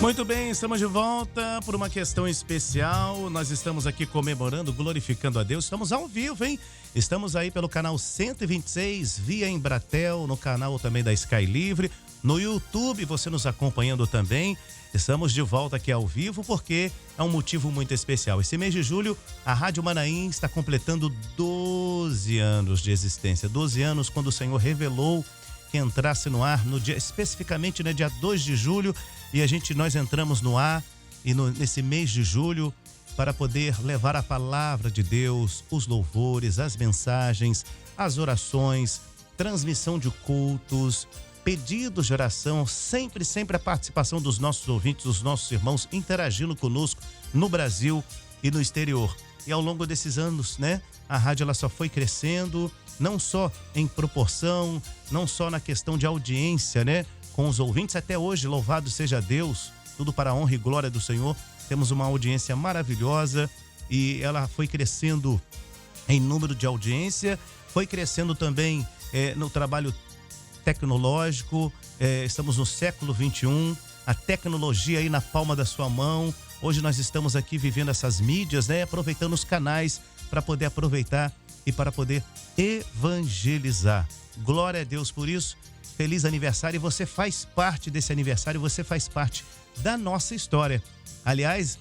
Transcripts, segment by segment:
Muito bem, estamos de volta por uma questão especial. Nós estamos aqui comemorando, glorificando a Deus. Estamos ao vivo, hein? Estamos aí pelo canal 126, via Embratel, no canal também da Sky Livre. No YouTube, você nos acompanhando também. Estamos de volta aqui ao vivo porque é um motivo muito especial. Esse mês de julho, a Rádio Manaim está completando 12 anos de existência. 12 anos quando o Senhor revelou que entrasse no ar no dia, especificamente no dia 2 de julho, e nós entramos no ar e nesse mês de julho para poder levar a palavra de Deus, os louvores, as mensagens, as orações, transmissão de cultos, pedidos de oração, sempre a participação dos nossos ouvintes, dos nossos irmãos interagindo conosco no Brasil e no exterior. E ao longo desses anos, né, a rádio ela só foi crescendo, não só em proporção, não só na questão de audiência, né, com os ouvintes. Até hoje, louvado seja Deus, tudo para a honra e glória do Senhor. Temos uma audiência maravilhosa e ela foi crescendo em número de audiência, foi crescendo também no trabalho tecnológico. Estamos no século 21, a tecnologia aí na palma da sua mão. Hoje nós estamos aqui vivendo essas mídias, né, aproveitando os canais para poder aproveitar e para poder evangelizar. Glória a Deus por isso. Feliz aniversário, e você faz parte desse aniversário, você faz parte da nossa história. Aliás,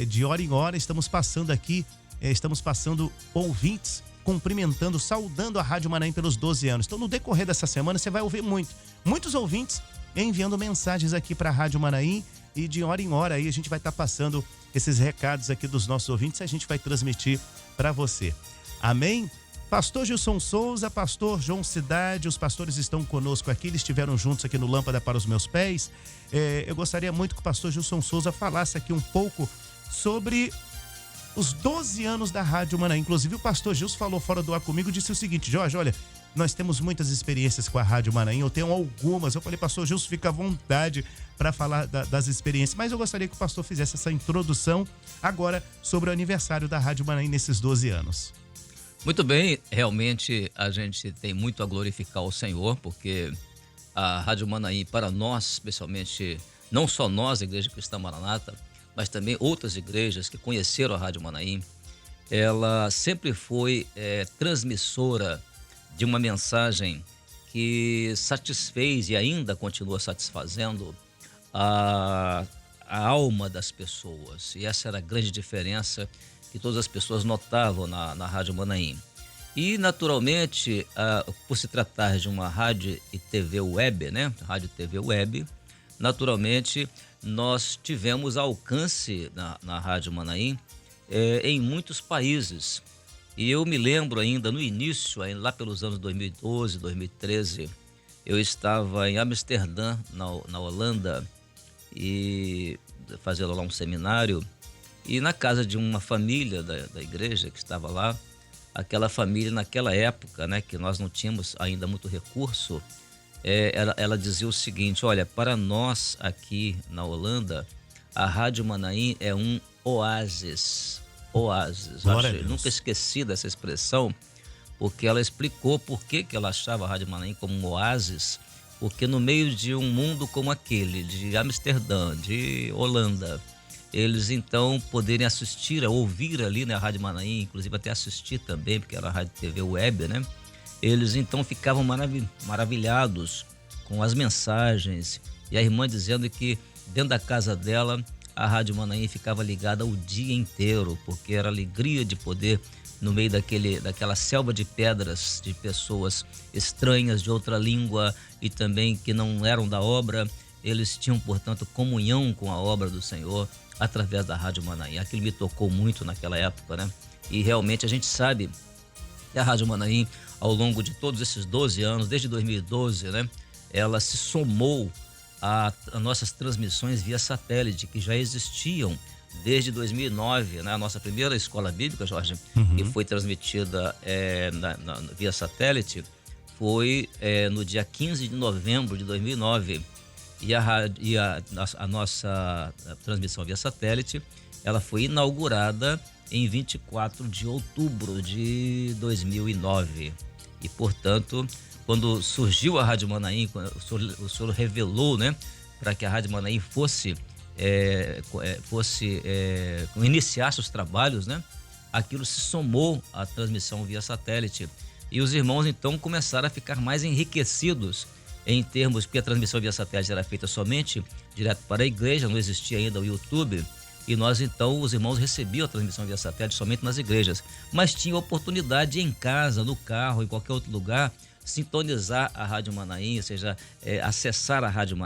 de hora em hora estamos passando aqui, estamos passando ouvintes, cumprimentando, saudando a Rádio Manaim pelos 12 anos. Então, no decorrer dessa semana, você vai ouvir muitos ouvintes enviando mensagens aqui para a Rádio Manaim, e de hora em hora aí a gente vai estar passando esses recados aqui dos nossos ouvintes, a gente vai transmitir para você. Amém? Pastor Gilson Souza, pastor João Cidade, os pastores estão conosco aqui, eles estiveram juntos aqui no Lâmpada para os Meus Pés. Eu gostaria muito que o pastor Gilson Souza falasse aqui um pouco sobre os 12 anos da Rádio Manaim. Inclusive o pastor Gilson falou fora do ar comigo, disse o seguinte: Jorge, olha, nós temos muitas experiências com a Rádio Manaim, eu tenho algumas. Eu falei, pastor Gilson, fica à vontade para falar das experiências, mas eu gostaria que o pastor fizesse essa introdução agora sobre o aniversário da Rádio Manaim nesses 12 anos. Muito bem, realmente a gente tem muito a glorificar o Senhor, porque a Rádio Manaim, para nós, especialmente, não só nós, a Igreja Cristã Maranata, mas também outras igrejas que conheceram a Rádio Manaim, ela sempre foi transmissora de uma mensagem que satisfez e ainda continua satisfazendo a alma das pessoas. E essa era a grande diferença que todas as pessoas notavam na Rádio Manaim. E, naturalmente, por se tratar de uma rádio e TV web, né? Rádio e TV web, naturalmente, nós tivemos alcance na Rádio Manaim em muitos países. E eu me lembro ainda, no início, lá pelos anos 2012, 2013, eu estava em Amsterdã, na Holanda, e fazendo lá um seminário. E na casa de uma família da igreja que estava lá, aquela família naquela época, né, que nós não tínhamos ainda muito recurso, ela dizia o seguinte: olha, para nós aqui na Holanda, a Rádio Manaim é um oásis. Oásis. Nunca esqueci dessa expressão, porque ela explicou por que ela achava a Rádio Manaim como um oásis, porque no meio de um mundo como aquele, de Amsterdã, de Holanda, eles então poderem assistir, ouvir ali, né, a Rádio Manaim, inclusive até assistir também, porque era a Rádio TV web, né? Eles então ficavam maravilhados com as mensagens, e a irmã dizendo que dentro da casa dela a Rádio Manaim ficava ligada o dia inteiro, porque era a alegria de poder, no meio daquela selva de pedras, de pessoas estranhas de outra língua e também que não eram da obra, eles tinham, portanto, comunhão com a obra do Senhor através da Rádio Manaim. Aquilo me tocou muito naquela época, né? E realmente a gente sabe que a Rádio Manaim, ao longo de todos esses 12 anos, desde 2012, né, ela se somou a nossas transmissões via satélite, que já existiam desde 2009, né? A nossa primeira escola bíblica, Jorge, que foi transmitida via satélite, foi no dia 15 de novembro de 2009. E a nossa transmissão via satélite, ela foi inaugurada em 24 de outubro de 2009. E, portanto, quando surgiu a Rádio Manaim, o senhor revelou, né, para que a Rádio Manaim iniciasse os trabalhos, né? Aquilo se somou à transmissão via satélite. E os irmãos, então, começaram a ficar mais enriquecidos em termos, porque a transmissão via satélite era feita somente direto para a igreja, não existia ainda o YouTube. E nós, então, os irmãos recebiam a transmissão via satélite somente nas igrejas. Mas tinha oportunidade em casa, no carro, em qualquer outro lugar, sintonizar a Rádio Manaim, ou seja, acessar a Rádio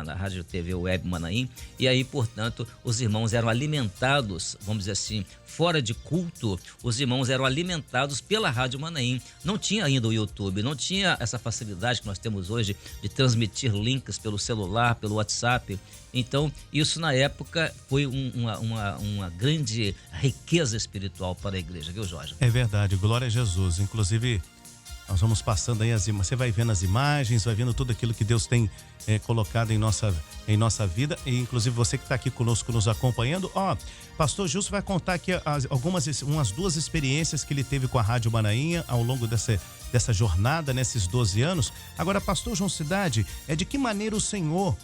TV Web Manaim, e aí, portanto, os irmãos eram alimentados, vamos dizer assim, fora de culto, os irmãos eram alimentados pela Rádio Manaim. Não tinha ainda o YouTube, não tinha essa facilidade que nós temos hoje de transmitir links pelo celular, pelo WhatsApp. Então, isso na época foi uma grande riqueza espiritual para a igreja, viu, Jorge? É verdade, glória a Jesus. Inclusive, nós vamos passando aí você vai vendo as imagens, vai vendo tudo aquilo que Deus tem colocado em nossa vida. E inclusive você que está aqui conosco nos acompanhando. Pastor Gilson vai contar aqui umas 2 experiências que ele teve com a Rádio Manaim ao longo dessa jornada, nesses 12 anos. Agora, pastor João Cidade, de que maneira o Senhor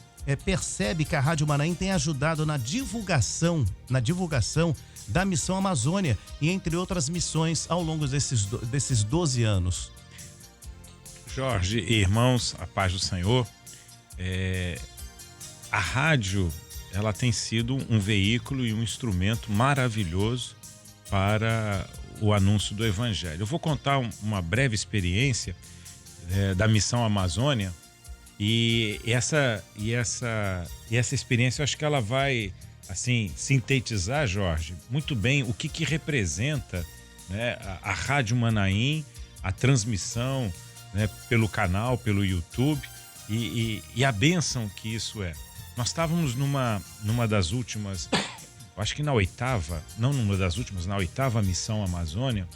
percebe que a Rádio Manaim tem ajudado na divulgação da Missão Amazônia e entre outras missões ao longo desses 12 anos? Jorge e irmãos, a paz do Senhor. A rádio, ela tem sido um veículo e um instrumento maravilhoso para o anúncio do Evangelho. Eu vou contar uma breve experiência da Missão Amazônia e essa experiência, eu acho que ela vai assim sintetizar, Jorge, muito bem o que representa, né, a Rádio Manaim, a transmissão, né, pelo canal, pelo YouTube e a bênção que isso é. Nós estávamos numa das últimas, eu acho que na 8ª, não numa das últimas, na 8ª Missão Amazônia.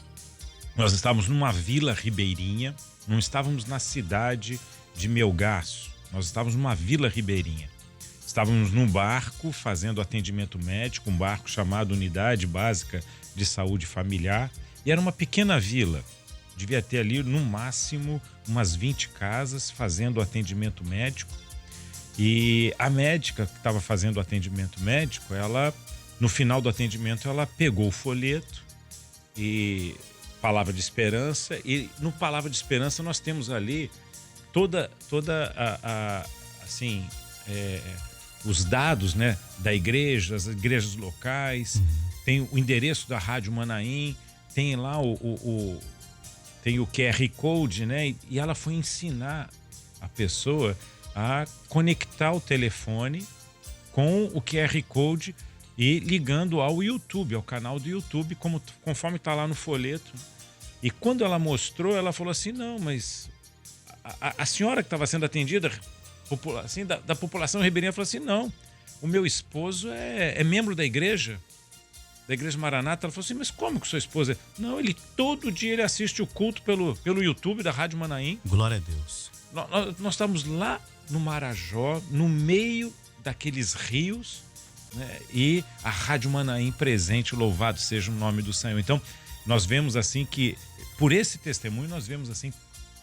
Nós estávamos numa vila ribeirinha, não estávamos na cidade de Melgaço, nós estávamos numa vila ribeirinha. Estávamos num barco fazendo atendimento médico, um barco chamado Unidade Básica de Saúde Familiar, e era uma pequena vila. Devia ter ali, no máximo, umas 20 casas fazendo atendimento médico. E a médica que estava fazendo o atendimento médico, ela, no final do atendimento, ela pegou o folheto e Palavra de Esperança. E no Palavra de Esperança nós temos ali toda assim, os dados, né, da igreja, as igrejas locais, tem o endereço da Rádio Manaim, tem lá tem o QR Code, né? E ela foi ensinar a pessoa a conectar o telefone com o QR Code e ligando ao YouTube, ao canal do YouTube, conforme está lá no folheto. E quando ela mostrou, ela falou assim, não, mas a senhora que estava sendo atendida, assim, da população ribeirinha, falou assim, não, o meu esposo é membro da igreja Maranata. Ela falou assim, mas como que sua esposa... Não, todo dia ele assiste o culto pelo YouTube da Rádio Manaim. Glória a Deus. Nós estamos lá no Marajó, no meio daqueles rios, né? E a Rádio Manaim presente, louvado seja o nome do Senhor. Então, nós vemos assim que, por esse testemunho, nós vemos assim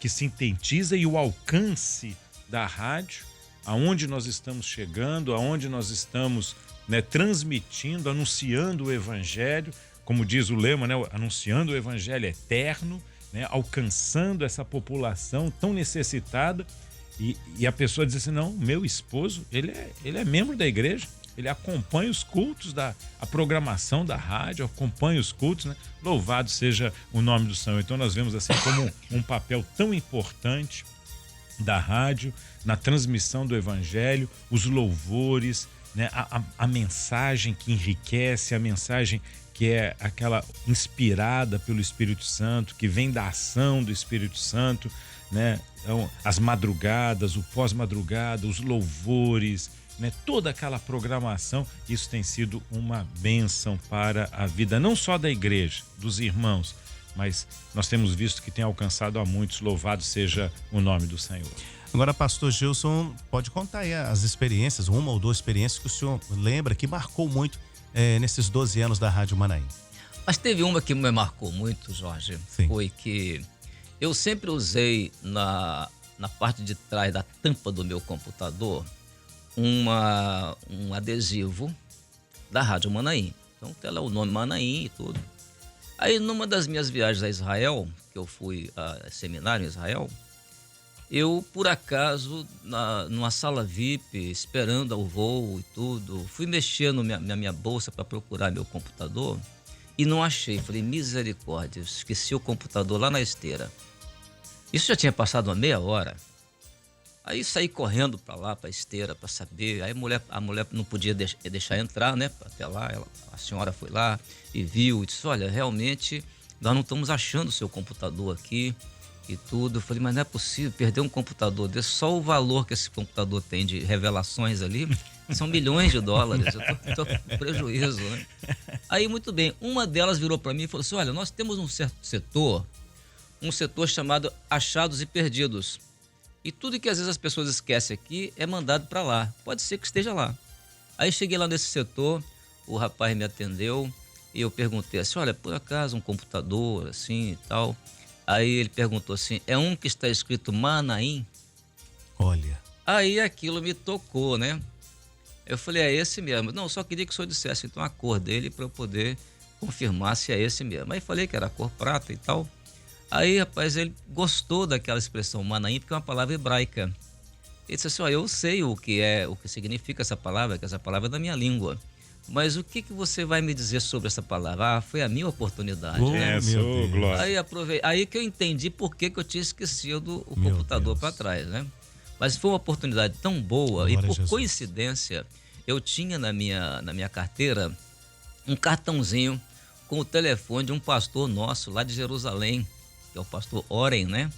que sintetiza e o alcance da rádio, aonde nós estamos chegando, aonde nós estamos, né, transmitindo, anunciando o Evangelho, como diz o lema, né, anunciando o Evangelho eterno, né, alcançando essa população tão necessitada. E a pessoa diz assim, não, meu esposo, ele é membro da igreja, ele acompanha os cultos, a programação da rádio, acompanha os cultos, né? Louvado seja o nome do Senhor. Então nós vemos assim como um papel tão importante da rádio na transmissão do Evangelho, os louvores, né? A mensagem que enriquece, a mensagem que é aquela inspirada pelo Espírito Santo, que vem da ação do Espírito Santo, né? Então, as madrugadas, o pós-madrugada, os louvores, né? Toda aquela programação, isso tem sido uma bênção para a vida, não só da igreja, dos irmãos, mas nós temos visto que tem alcançado a muitos. Louvado seja o nome do Senhor. Agora, pastor Gilson, pode contar aí as experiências, uma ou duas experiências que o senhor lembra que marcou muito nesses 12 anos da Rádio Manaim. Mas teve uma que me marcou muito, Jorge. Sim. Foi que eu sempre usei na parte de trás da tampa do meu computador um adesivo da Rádio Manaim. Então tem lá o nome Manaim e tudo. Aí numa das minhas viagens a Israel, que eu fui a seminário em Israel, eu por acaso, numa sala VIP, esperando o voo e tudo, fui mexer na minha bolsa para procurar meu computador e não achei. Falei, misericórdia, esqueci o computador lá na esteira. Isso já tinha passado uma meia hora. Aí saí correndo para lá, para a esteira, para saber. Aí a mulher não podia deixar entrar, né? Até lá, a senhora foi lá e viu e disse, olha, realmente nós não estamos achando o seu computador aqui e tudo. Eu falei, mas não é possível perder um computador desse. Só o valor que esse computador tem de revelações ali são milhões de dólares. Eu tô com prejuízo, né? Aí, muito bem, uma delas virou para mim e falou assim, olha, nós temos um certo setor, um setor chamado achados e perdidos. E tudo que às vezes as pessoas esquecem aqui é mandado para lá. Pode ser que esteja lá. Aí cheguei lá nesse setor, o rapaz me atendeu e eu perguntei assim, olha, por acaso um computador assim e tal? Aí ele perguntou assim, é um que está escrito Manaim? Olha. Aí aquilo me tocou, né? Eu falei, é esse mesmo. Não, só queria que o senhor dissesse então a cor dele para eu poder confirmar se é esse mesmo. Aí falei que era a cor prata e tal. Aí, rapaz, ele gostou daquela expressão Manaim, porque é uma palavra hebraica. Ele disse assim, ó, eu sei o que significa essa palavra, que essa palavra é da minha língua. Mas o que você vai me dizer sobre essa palavra? Ah, foi a minha oportunidade, né? Glória. Aí que eu entendi por que eu tinha esquecido o computador para trás, né? Mas foi uma oportunidade tão boa. Glória e por coincidência, eu tinha na minha carteira um cartãozinho com o telefone de um pastor nosso lá de Jerusalém, que é o pastor Oren, né?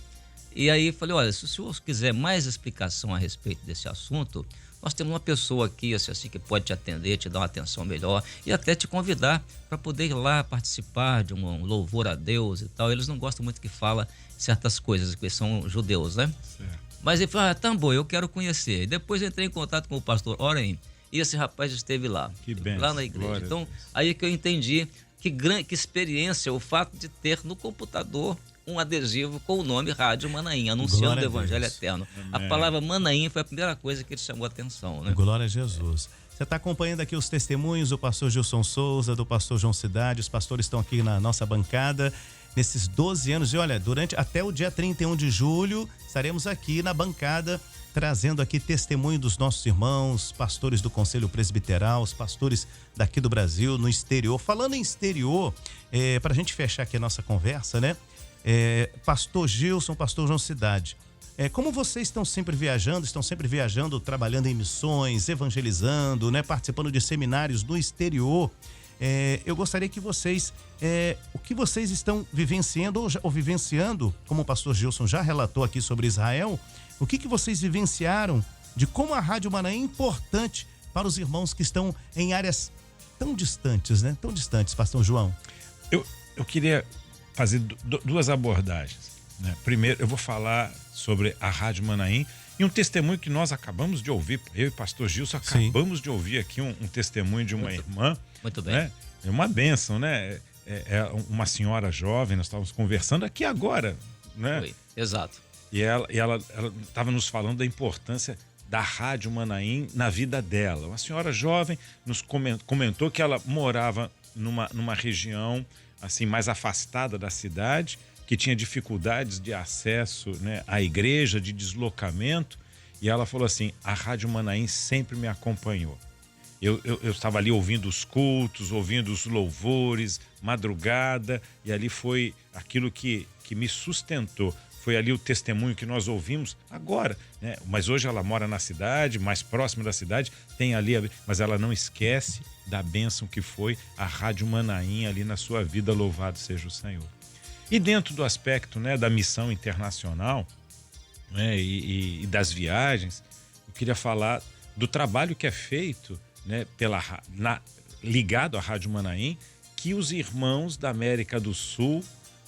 E aí falei, olha, se o senhor quiser mais explicação a respeito desse assunto, nós temos uma pessoa aqui assim, que pode te atender, te dar uma atenção melhor e até te convidar para poder ir lá participar de um louvor a Deus e tal. Eles não gostam muito que fala certas coisas, porque são judeus, né? Certo. Mas ele falou, tá bom, eu quero conhecer. E depois eu entrei em contato com o pastor Oren e esse rapaz esteve lá, lá na igreja. Então, aí que eu entendi que experiência o fato de ter no computador um adesivo com o nome Rádio Manaim, anunciando o Evangelho Eterno. Amém. A palavra Manaim foi a primeira coisa que ele chamou a atenção, né? Glória a Jesus. Você está acompanhando aqui os testemunhos do pastor Gilson Souza, do pastor João Cidade. Os pastores estão aqui na nossa bancada nesses 12 anos. E olha, até o dia 31 de julho, estaremos aqui na bancada trazendo aqui testemunho dos nossos irmãos, pastores do Conselho Presbiteral, os pastores daqui do Brasil, no exterior. Falando em exterior, para a gente fechar aqui a nossa conversa, né? Pastor Gilson, pastor João Cidade, como vocês estão sempre viajando, trabalhando em missões, evangelizando, né? Participando de seminários no exterior, eu gostaria que vocês, o que vocês estão vivenciando ou vivenciando, como o pastor Gilson já relatou aqui sobre Israel, o que vocês vivenciaram de como a Rádio Manaim é importante para os irmãos que estão em áreas tão distantes, né? Tão distantes, pastor João. Eu queria fazer duas abordagens, né? Primeiro, eu vou falar sobre a Rádio Manaim e um testemunho que nós acabamos de ouvir. Eu e o pastor Gilson acabamos de ouvir aqui um testemunho de uma irmã. Muito bem. Né? É uma bênção, né? É uma senhora jovem, nós estávamos conversando aqui agora, né? Foi, exato. E ela estava nos falando da importância da Rádio Manaim na vida dela. Uma senhora jovem nos comentou que ela morava numa região assim mais afastada da cidade, que tinha dificuldades de acesso, né, à igreja, de deslocamento, e ela falou assim, a Rádio Manaim sempre me acompanhou. Eu estava ali ouvindo os cultos, ouvindo os louvores, madrugada, e ali foi aquilo que me sustentou. Foi ali o testemunho que nós ouvimos agora, né? Mas hoje ela mora na cidade, mais próxima da cidade, tem ali, mas ela não esquece da bênção que foi a Rádio Manaim ali na sua vida, louvado seja o Senhor. E dentro do aspecto, né, da missão internacional, né, e das viagens, eu queria falar do trabalho que é feito, né, ligado à Rádio Manaim, que os irmãos da América do Sul,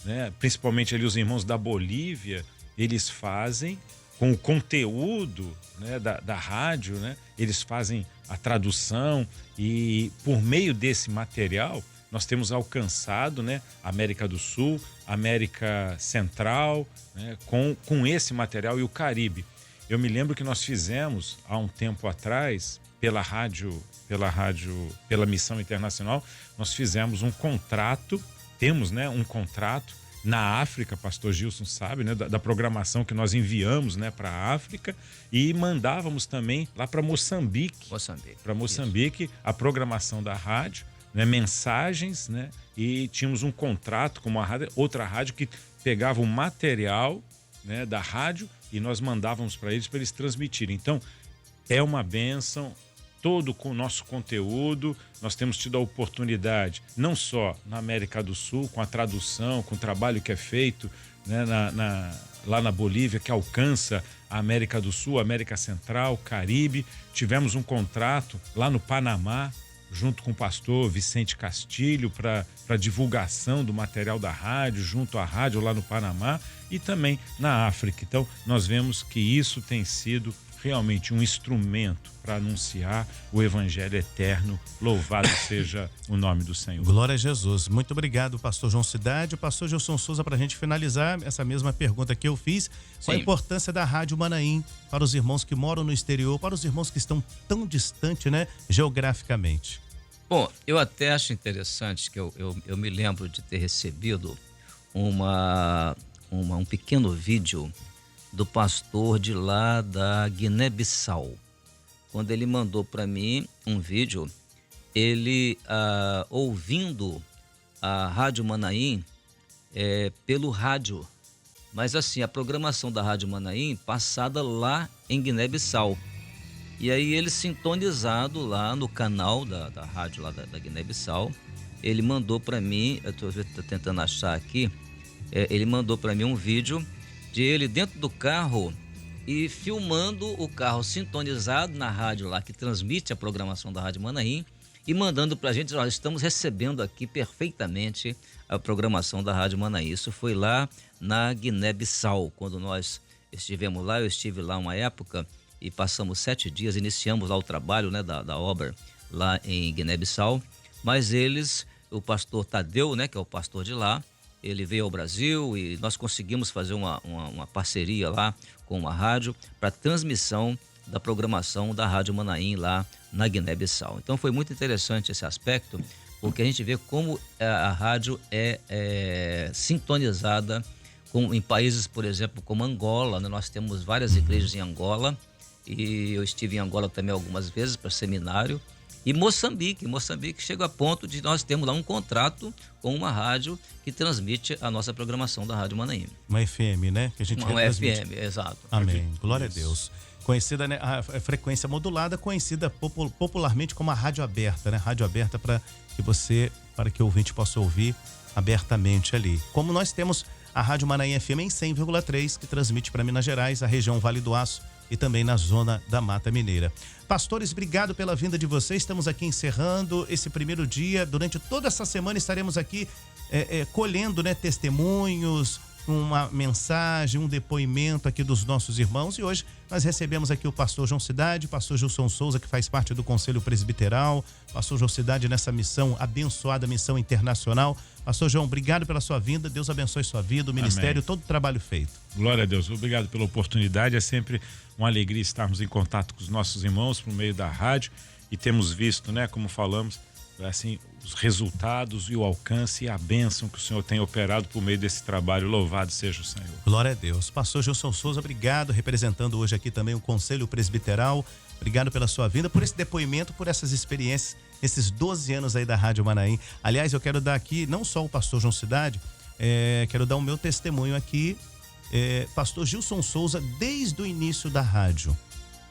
né, principalmente ali os irmãos da Bolívia, eles fazem com o conteúdo, né, da rádio, né, eles fazem a tradução e por meio desse material nós temos alcançado, né, América do Sul, América Central, né, com esse material e o Caribe. Eu me lembro que nós fizemos, há um tempo atrás, pela Missão Internacional, nós fizemos um contrato, temos, né, um contrato na África, pastor Gilson sabe, né, da programação que nós enviamos, né, para a África, e mandávamos também lá para Moçambique. Para Moçambique, a programação da rádio, né, mensagens, né, e tínhamos um contrato com uma rádio, outra rádio que pegava o material, né, da rádio e nós mandávamos para eles transmitirem. Então, é uma bênção. Todo o nosso conteúdo, nós temos tido a oportunidade, não só na América do Sul, com a tradução, com o trabalho que é feito, né, lá na Bolívia, que alcança a América do Sul, América Central, Caribe. Tivemos um contrato lá no Panamá, junto com o pastor Vicente Castilho, para divulgação do material da rádio, junto à rádio lá no Panamá e também na África. Então, nós vemos que isso tem sido realmente um instrumento para anunciar o evangelho eterno. Louvado seja o nome do Senhor. Glória a Jesus. Muito obrigado, pastor João Cidade. O pastor Gilson Souza, para a gente finalizar essa mesma pergunta que eu fiz. Qual a importância da Rádio Manaim para os irmãos que moram no exterior, para os irmãos que estão tão distante, né, geograficamente? Bom, eu até acho interessante que eu me lembro de ter recebido um pequeno vídeo do pastor de lá da Guiné-Bissau. Quando ele mandou para mim um vídeo, ele ouvindo a Rádio Manaim pelo rádio. Mas assim, a programação da Rádio Manaim passada lá em Guiné-Bissau. E aí ele sintonizado lá no canal da rádio lá da Guiné-Bissau, ele mandou para mim, eu tô tentando achar aqui, ele mandou para mim um vídeo de ele dentro do carro e filmando o carro sintonizado na rádio lá que transmite a programação da Rádio Manaim e mandando pra gente, nós estamos recebendo aqui perfeitamente a programação da Rádio Manaim. Isso foi lá na Guiné-Bissau, quando nós estivemos lá, eu estive lá uma época e passamos 7 dias, iniciamos lá o trabalho, né, da obra lá em Guiné-Bissau, mas o pastor Tadeu, né, que é o pastor de lá, ele veio ao Brasil e nós conseguimos fazer uma parceria lá com uma rádio para transmissão da programação da Rádio Manaim lá na Guiné-Bissau. Então foi muito interessante esse aspecto, porque a gente vê como a rádio é sintonizada em países, por exemplo, como Angola, né? Nós temos várias igrejas em Angola e eu estive em Angola também algumas vezes para seminário. E Moçambique chega a ponto de nós termos lá um contrato com uma rádio que transmite a nossa programação da Rádio Manaim. Uma FM, né? Que a gente uma FM, exato. Amém. Glória a Deus. Conhecida, né, a frequência modulada, conhecida popularmente como a rádio aberta, né? Rádio aberta para que o ouvinte possa ouvir abertamente ali. Como nós temos a Rádio Manaim FM em 100,3, que transmite para Minas Gerais, a região Vale do Aço e também na zona da Mata Mineira. Pastores, obrigado pela vinda de vocês. Estamos aqui encerrando esse primeiro dia. Durante toda essa semana estaremos aqui colhendo, né, testemunhos, uma mensagem, um depoimento aqui dos nossos irmãos. E hoje nós recebemos aqui o pastor João Cidade, pastor Gilson Souza, que faz parte do Conselho Presbiteral. Pastor João Cidade nessa missão abençoada, missão internacional. Pastor João, obrigado pela sua vinda. Deus abençoe sua vida, o ministério, amém, todo o trabalho feito. Glória a Deus. Obrigado pela oportunidade. É sempre uma alegria estarmos em contato com os nossos irmãos por meio da rádio e temos visto, né, como falamos, assim, os resultados e o alcance e a bênção que o Senhor tem operado por meio desse trabalho. Louvado seja o Senhor. Glória a Deus. Pastor Gilson Souza, obrigado, representando hoje aqui também o Conselho Presbiteral. Obrigado pela sua vinda, por esse depoimento, por essas experiências, esses 12 anos aí da Rádio Manaim. Aliás, eu quero dar aqui, não só o pastor João Cidade, quero dar o meu testemunho aqui. Pastor Gilson Souza, desde o início da rádio,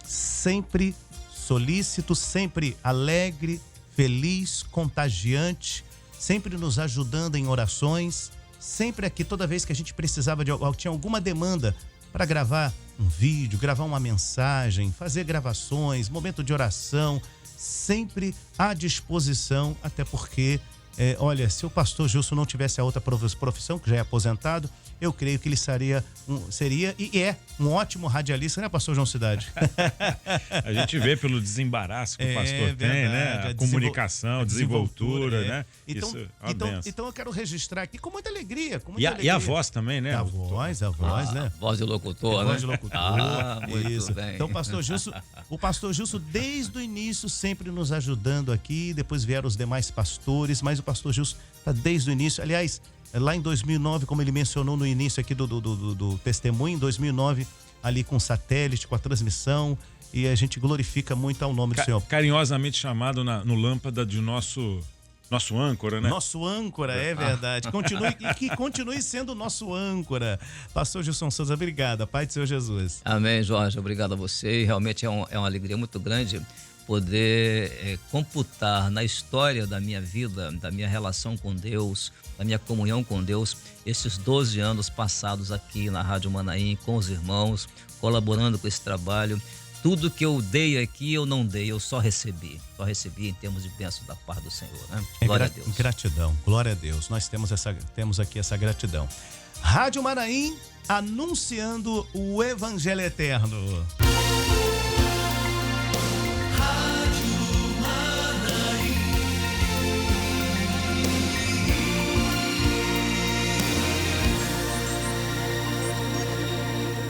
sempre solícito, sempre alegre, feliz, contagiante, sempre nos ajudando em orações, sempre aqui, toda vez que a gente precisava tinha alguma demanda para gravar um vídeo, gravar uma mensagem, fazer gravações, momento de oração, sempre à disposição, até porque olha, se o pastor Gilson não tivesse a outra profissão, que já é aposentado, eu creio que ele seria um ótimo radialista, né, pastor João Cidade? A gente vê pelo desembaraço que o pastor tem, né? A comunicação, desenvoltura, né? Então, Isso é uma benção. então eu quero registrar aqui com muita alegria. E a voz também, né? A voz, né? Voz de locutor, né? Voz de locutor. Muito Isso. bem. Então, o pastor Gilson, desde o início, sempre nos ajudando aqui. Depois vieram os demais pastores, mas o pastor Gilson está desde o início. Aliás, lá em 2009, como ele mencionou no início aqui do testemunho, em 2009, ali com o satélite, com a transmissão, e a gente glorifica muito ao nome do Senhor. Carinhosamente chamado no lâmpada de nosso âncora, né? Nosso âncora, é verdade. Continue sendo nosso âncora. Pastor Gilson Souza, obrigado. Pai do Senhor Jesus. Amém, Jorge. Obrigado a você. Realmente é uma alegria muito grande poder computar na história da minha vida, da minha relação com Deus, da minha comunhão com Deus, esses 12 anos passados aqui na Rádio Manaim, com os irmãos, colaborando com esse trabalho. Tudo que eu dei aqui, eu não dei, eu só recebi em termos de bênção da parte do Senhor, né? Glória a Deus. Gratidão, glória a Deus. Nós temos aqui essa gratidão. Rádio Manaim, anunciando o Evangelho Eterno.